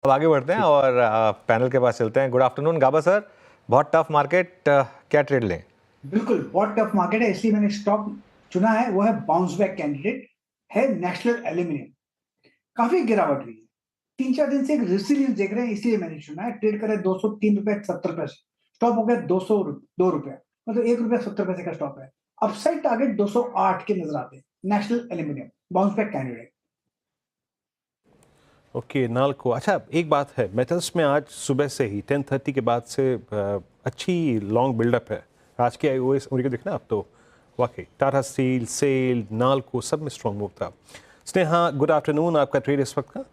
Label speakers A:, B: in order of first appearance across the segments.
A: अब आगे बढ़ते हैं और पैनल के पास चलते हैं। गुड आफ्टरनून गाबा सर, बहुत टफ मार्केट, क्या ट्रेड लें?
B: बिल्कुल बहुत टफ मार्केट है, इसलिए मैंने स्टॉक चुना है। वो है बाउंस बैक कैंडिडेट है, नेशनल एल्यूमिनियम। काफी गिरावट हुई है, 3-4 दिन से एक रेसिलियंस देख रहे हैं, इसलिए मैंने चुना है। ट्रेड करे 203 रुपए 70 पैसे, स्टॉप हो गया 202 रुपए, मतलब ₹1.70 का स्टॉप है। अपसाइड टारगेट 208 के नजर आते हैं। National aluminium bounce back candidate.
C: Okay NALCO. अच्छा, एक बात है, मेटल्स में आज सुबह से ही 10:30 के बाद से अच्छी लॉन्ग बिल्डअप है। आज के आईओएस उनके देखना आप तो वाकई टाटा स्टील, सेल, नाल्को सब में स्ट्रॉन्ग मूव था। Sneha, good afternoon. आपका ट्रेड इस वक्त का?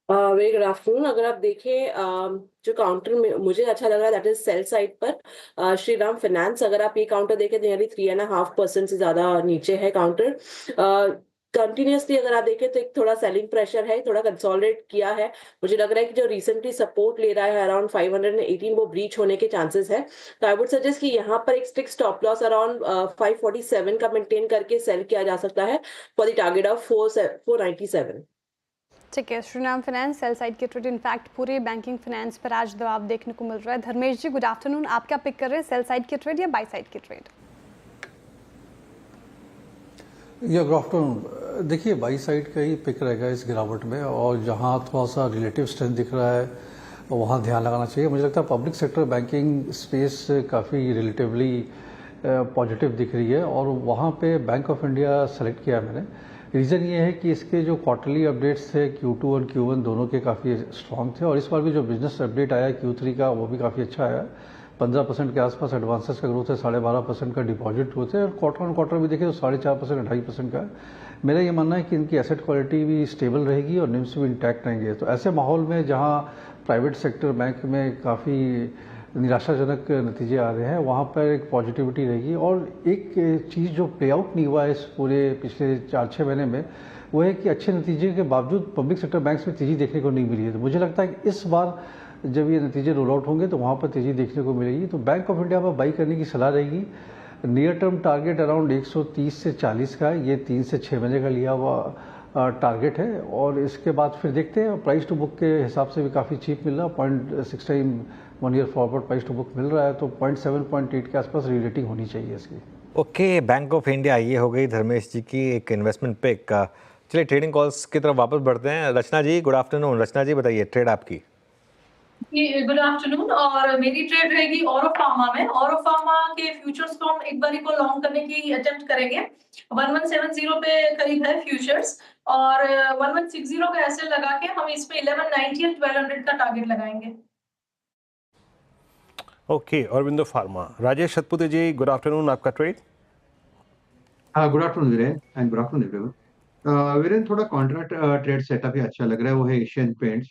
D: Very good afternoon. अगर आप देखें जो काउंटर में मुझे अच्छा लग रहा है दैट इज सेल साइड पर श्रीराम फाइनेंस। अगर आप ये काउंटर देखें तो नियरली 3.5% से ज्यादा नीचे है काउंटर। कंटिन्यूसली अगर आप देखें तो एक थोड़ा सेलिंग प्रेशर है, थोड़ा कंसोलिडेट किया है। मुझे लग रहा है कि जो रिसेंटली सपोर्ट ले रहा है अराउंड 518 वो ब्रीच होने के चांसेस है। तो आई वुड सजेस्ट कि यहाँ पर एक स्ट्रिक्ट स्टॉप लॉस अराउंड 547 का मेंटेन करके सेल किया जा सकता है फॉर द टारगेट ऑफ 497।
E: ठीक है, श्रीराम फाइनेंस सेल साइड के ट्रेड, इनफैक्ट पूरे बैंकिंग फाइनेंस पर आज दबाव देखने को मिल रहा है। धर्मेश जी, गुड आफ्टरनून। आप क्या पिक कर रहे हैं, सेल साइड के ट्रेड या बाय साइड के ट्रेड?
F: या गुड आफ्टरनून। देखिए, बाई साइड का ही पिक रहेगा इस गिरावट में, और जहां थोड़ा सा रिलेटिव स्ट्रेंथ दिख रहा है वहां ध्यान लगाना चाहिए। मुझे लगता है पब्लिक सेक्टर बैंकिंग स्पेस काफ़ी रिलेटिवली पॉजिटिव दिख रही है, और वहां पे बैंक ऑफ इंडिया सेलेक्ट किया मैंने। रीज़न ये है कि इसके जो क्वार्टरली अपडेट्स थे Q2 और Q1 दोनों के काफ़ी स्ट्रॉन्ग थे, और इस बार भी जो बिजनेस अपडेट आया Q3 का वो भी काफ़ी अच्छा आया। 15% के आसपास एडवांसेस का ग्रोथ है, 12.5% का डिपॉजिट ग्रोथ है, और क्वार्टर ऑन क्वार्टर भी देखें तो 4.5% 2.5% का है। मेरा ये मानना है कि इनकी एसेट क्वालिटी भी स्टेबल रहेगी और निम्स भी इंटैक्ट रहेंगे। तो ऐसे माहौल में जहाँ प्राइवेट सेक्टर बैंक में काफ़ी निराशाजनक नतीजे आ रहे हैं, वहाँ पर एक पॉजिटिविटी रहेगी। और एक चीज़ जो प्ले आउट नहीं हुआ है इस पूरे पिछले 4-6 महीने में, वो है कि अच्छे नतीजे के बावजूद पब्लिक सेक्टर बैंक्स में तेज़ी देखने को नहीं मिली है। तो मुझे लगता है कि इस बार जब ये नतीजे रोल आउट होंगे तो वहाँ पर तेज़ी देखने को मिलेगी। तो बैंक ऑफ इंडिया पर बाई करने की सलाह रहेगी। नियर टर्म टारगेट अराउंड 130 से 40 का है, ये 3 से 6 महीने का लिया हुआ टारगेट है। और इसके बाद फिर देखते हैं, प्राइस टू बुक के हिसाब से भी काफ़ी चीप मिल रहा है, 0.6 time 1 year forward price to book मिल रहा है, तो 0.7 0.8 के आसपास रीरेटिंग होनी चाहिए इसकी।
A: ओके, बैंक ऑफ इंडिया ये हो गई धर्मेश जी की एक इन्वेस्टमेंट पिक का। चलिए ट्रेडिंग कॉल्स की तरफ वापस बढ़ते हैं। रचना जी, गुड आफ्टरनून। रचना जी बताइए ट्रेड आपकी।
G: Good afternoon. और मेरी ट्रेड रहेगी ऑरो फार्मा में। ऑरो फार्मा के फ्यूचर्स को हम एक बार को लॉन्ग करने की अटेम्प्ट करेंगे। 1170 पे करीब है फ्यूचर्स, और 1160 का ऐसे लगा के हम इसमें 1190 और 1200 का टारगेट लगाएंगे।
C: Okay, Aurobindo Pharma. Rajesh Satpute ji, good afternoon. आपका trade?
H: Good afternoon Viren, and good afternoon everyone. Viren, थोड़ा कॉन्ट्रैक्ट ट्रेड सेटअप ही अच्छा लग रहा है, वो है Asian Paints.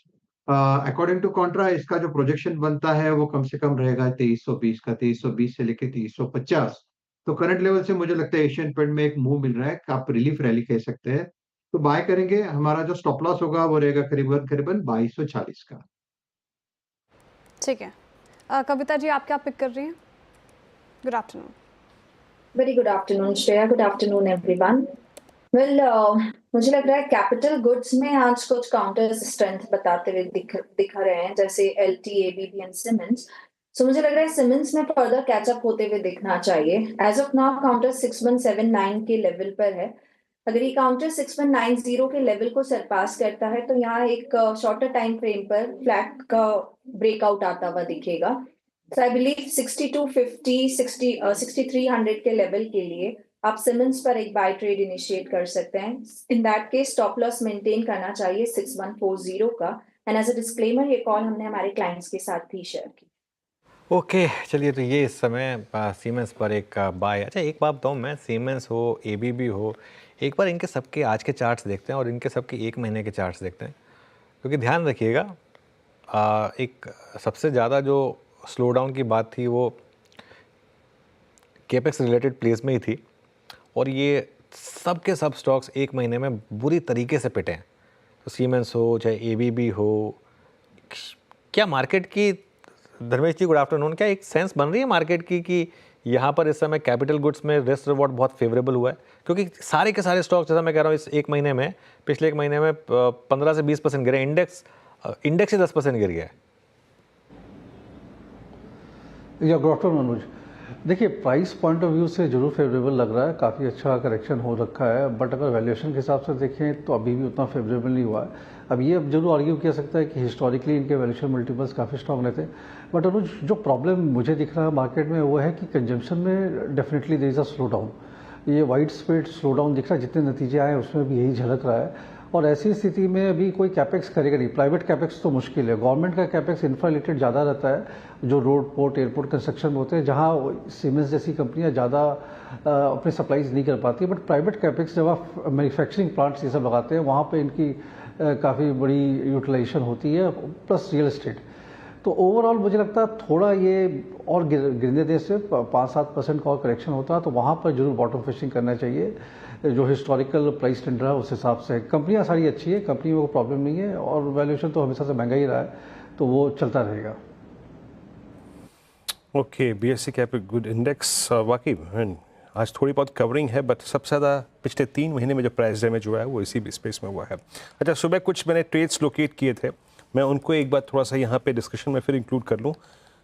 H: According to contra इसका जो प्रोजेक्शन बनता है वो कम से कम रहेगा 2320 का, 2320 से लेके 2350। तो करंट लेवल से मुझे लगता है एशियन पेंट में एक मूव मिल रहा है, आप रिलीफ रैली कह सकते हैं। तो बाय करेंगे। हमारा जो स्टॉप लॉस होगा वो रहेगा करीबन करीबन 2240 का।
E: ठीक है, कविता जी आप क्या पिक कर रही हैं? Good afternoon.
I: Very good afternoon Shreya, good afternoon everyone. Well, मुझे लग रहा है कैपिटल गुड्स में आज कुछ काउंटर स्ट्रेंथ बताते हुए दिख रहे हैं, जैसे LT, ABB एंड सिमेंस। सो मुझे लग रहा है सिमेंस में फर्दर कैचअप होते हुए दिखना चाहिए। एज ऑफ नाउ काउंटर 6179 के लेवल पर है। अगर ये काउंटर 6190 के लेवल को सरपास करता है तो यहाँ एक शॉर्टर टाइम फ्रेम पर फ्लैट का ब्रेकआउट आता हुआ दिखेगा। सो आई बिलीव 6250 6300 के लेवल के लिए आप सिमेंस पर एक बाय ट्रेड इनिशिएट कर सकते हैं। In that case stop loss maintain करना चाहिए 6140 का। एंड एज अ डिस्क्लेमर, ये कॉल हमने हमारे क्लाइंट्स के साथ भी शेयर की।
A: ओके, चलिए तो ये इस समय सीमेंस पर एक बाय। अच्छा, एक बात बताऊँ मैं, सीमेंस हो, ABB हो, एक बार इनके सबके आज के चार्ट्स देखते हैं और इनके सबके 1 महीने के चार्ट्स देखते हैं, क्योंकि ध्यान रखिएगा एक सबसे ज़्यादा जो स्लो डाउन की बात थी वो केपेक्स रिलेटेड प्लेस में ही थी, और ये सब के सब स्टॉक्स 1 महीने में बुरी तरीके से पिटे हैं। तो सीमेंस हो चाहे ABB हो, क्या मार्केट की, धर्मेश जी गुड आफ्टरनून, क्या एक सेंस बन रही है मार्केट की कि यहाँ पर इस समय कैपिटल गुड्स में रिस्क रिवॉर्ड बहुत फेवरेबल हुआ है? क्योंकि सारे के सारे स्टॉक्स, जैसा मैं कह रहा हूँ, इस 1 महीने में, पिछले 1 महीने में 15 से 20% गिरे। इंडेक्स इंडेक्स ही 10% गिर गया है।
F: या गुड आफ्टरनून अनुज। देखिए प्राइस पॉइंट ऑफ व्यू से जरूर फेवरेबल लग रहा है, काफ़ी अच्छा करेक्शन हो रखा है, बट अगर वैल्यूएशन के हिसाब से देखें तो अभी भी उतना फेवरेबल नहीं हुआ है। अब ये जरूर आर्ग्यू किया सकता है कि हिस्टोरिकली इनके वैल्यूएशन मल्टीपल्स काफ़ी स्ट्रॉन्ग रहते हैं, बट अनुज जो प्रॉब्लम मुझे दिख रहा है मार्केट में वो है कि कंजम्पशन में definitely there is a slow down. ये वाइड स्प्रेड स्लो डाउन दिख रहा है, जितने नतीजे आए उसमें भी यही झलक रहा है। और ऐसी स्थिति में अभी कोई कैपेक्स करेगा नहीं, प्राइवेट कैपेक्स तो मुश्किल है। गवर्नमेंट का कैपेक्स इंफ्रा रिलेटेड ज़्यादा रहता है, जो रोड पोर्ट एयरपोर्ट कंस्ट्रक्शन में होते हैं, जहाँ सीमेंस जैसी कंपनियां ज़्यादा अपने सप्लाईज नहीं कर पाती। बट प्राइवेट कैपेक्स जब आप मैन्युफैक्चरिंग प्लांट्स ये सब लगाते हैं वहाँ पे इनकी काफ़ी बड़ी यूटिलाइजेशन होती है, प्लस रियल एस्टेट। तो ओवरऑल मुझे लगता है थोड़ा ये और गिरने दे से 5-7% का और करेक्शन होता है तो वहाँ पर जरूर बॉटम फिशिंग करना चाहिए। जो हिस्टोरिकल प्राइस ट्रेंड रहा है उस हिसाब से कंपनियां सारी अच्छी है, कंपनी में कोई प्रॉब्लम नहीं है, और वैल्यूएशन तो हमेशा से महंगा ही रहा है तो वो चलता रहेगा।
C: Okay, BSE capital good index वाकई आज थोड़ी बहुत कवरिंग है, बट सबसे ज़्यादा पिछले 3 महीने में जो प्राइस डैमेज हुआ है वो इसी स्पेस में हुआ है। अच्छा, सुबह कुछ मैंने ट्रेड्स लोकेट किए थे, मैं उनको एक बार थोड़ा सा यहाँ पे डिस्कशन में फिर इंक्लूड कर लूँ।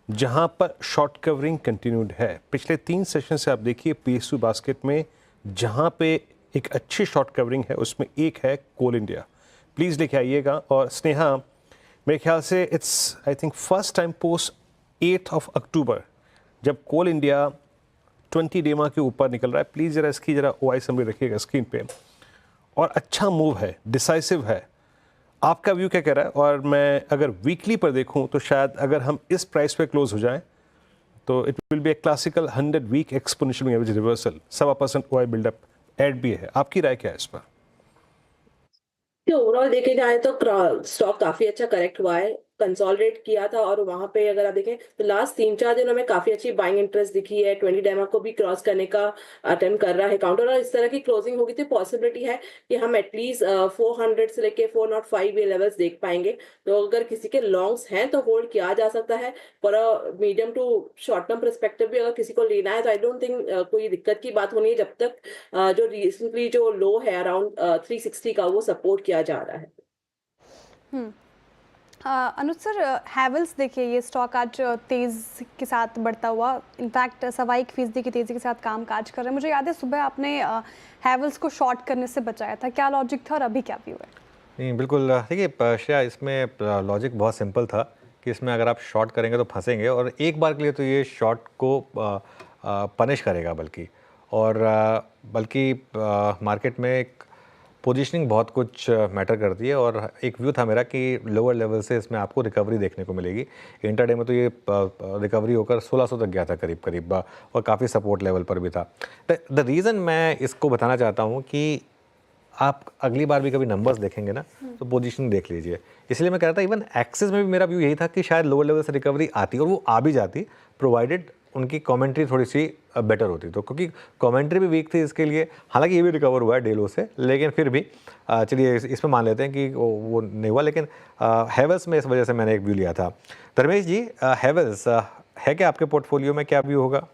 C: जहाँ पर शॉर्ट कवरिंग कंटिन्यूड है पिछले 3 सेशन से, आप देखिए पीएसयू बास्केट में जहाँ पे एक अच्छी शॉर्ट कवरिंग है उसमें एक है कोल इंडिया, प्लीज़ लेके आइएगा। और स्नेहा, मेरे ख्याल से it's I think first time post 8 अक्टूबर जब कोल इंडिया 20 डेमा के ऊपर निकल रहा है। प्लीज़ ज़रा इसकी ज़रा OI समरी रखिएगा स्क्रीन पे। और अच्छा मूव है, डिसाइसिव है, आपका व्यू क्या कह रहा है? और मैं अगर वीकली पर देखूं तो शायद अगर हम इस प्राइस पे क्लोज हो जाएं तो it will be a classical 100 week exponential average reversal, 1.25% OI buildup add भी है। आपकी राय क्या है इस पर?
D: ओवरऑल देखे जाए तो स्टॉक काफी अच्छा करेक्ट हुआ है, कंसोलिडेट किया था, और वहां पे अगर आप देखें तो लास्ट 3-4 दिनों में काफी अच्छी बाइंग इंटरेस्ट दिखी है। 20 डेमा को भी क्रॉस करने का अटेम्प्ट कर रहा है काउंटर, और इस तरह की क्लोजिंग होगी तो पॉसिबिलिटी है कि हम एटलीस्ट 400 से लेके 405 ये लेवल्स देख पाएंगे। तो अगर किसी के लॉन्ग्स हैं तो होल्ड किया जा सकता है। For a medium to short term perspective भी अगर किसी को लेना है तो आई डोंट थिंक कोई दिक्कत की बात होनी है, जब तक जो रिसेंटली जो लो है अराउंड 360 का वो सपोर्ट किया जा रहा है।
E: अनुज सर, हैवेल्स देखिए ये स्टॉक आज तेज़ के साथ बढ़ता हुआ, इनफैक्ट 1.25% की तेज़ी के साथ काम काज कर रहे हैं। मुझे याद है सुबह आपने हैवेल्स को शॉर्ट करने से बचाया था, क्या लॉजिक था और अभी क्या व्यू है? नहीं
A: बिल्कुल, देखिए श्रेया, इसमें लॉजिक बहुत सिंपल था कि इसमें अगर आप शॉर्ट करेंगे तो फंसेंगे, और एक बार के लिए तो ये शॉर्ट को पनिश करेगा बल्कि मार्केट में एक पोजीशनिंग बहुत कुछ मैटर करती है। और एक व्यू था मेरा कि लोअर लेवल से इसमें आपको रिकवरी देखने को मिलेगी। इंटरडे में तो ये रिकवरी होकर 1600 तक गया था करीब, और काफ़ी सपोर्ट लेवल पर भी था। द रीज़न मैं इसको बताना चाहता हूँ कि आप अगली बार भी कभी नंबर्स देखेंगे ना तो पोजीशनिंग देख लीजिए। इसलिए मैं कह रहा था इवन एक्सिस में भी मेरा व्यू यही था कि शायद लोअर लेवल से रिकवरी आती, और वो आ भी जाती प्रोवाइडेड उनकी कमेंट्री थोड़ी सी बेटर होती। तो क्योंकि कमेंट्री भी वीक थी इसके लिए, हालांकि ये भी रिकवर हुआ है डे लो से, लेकिन फिर भी चलिए इसमें मान लेते हैं कि वो नहीं हुआ। लेकिन हैवेल्स में इस वजह से मैंने एक व्यू लिया था। धर्मेश जी, हैवेल्स है क्या आपके पोर्टफोलियो में, क्या व्यू होगा?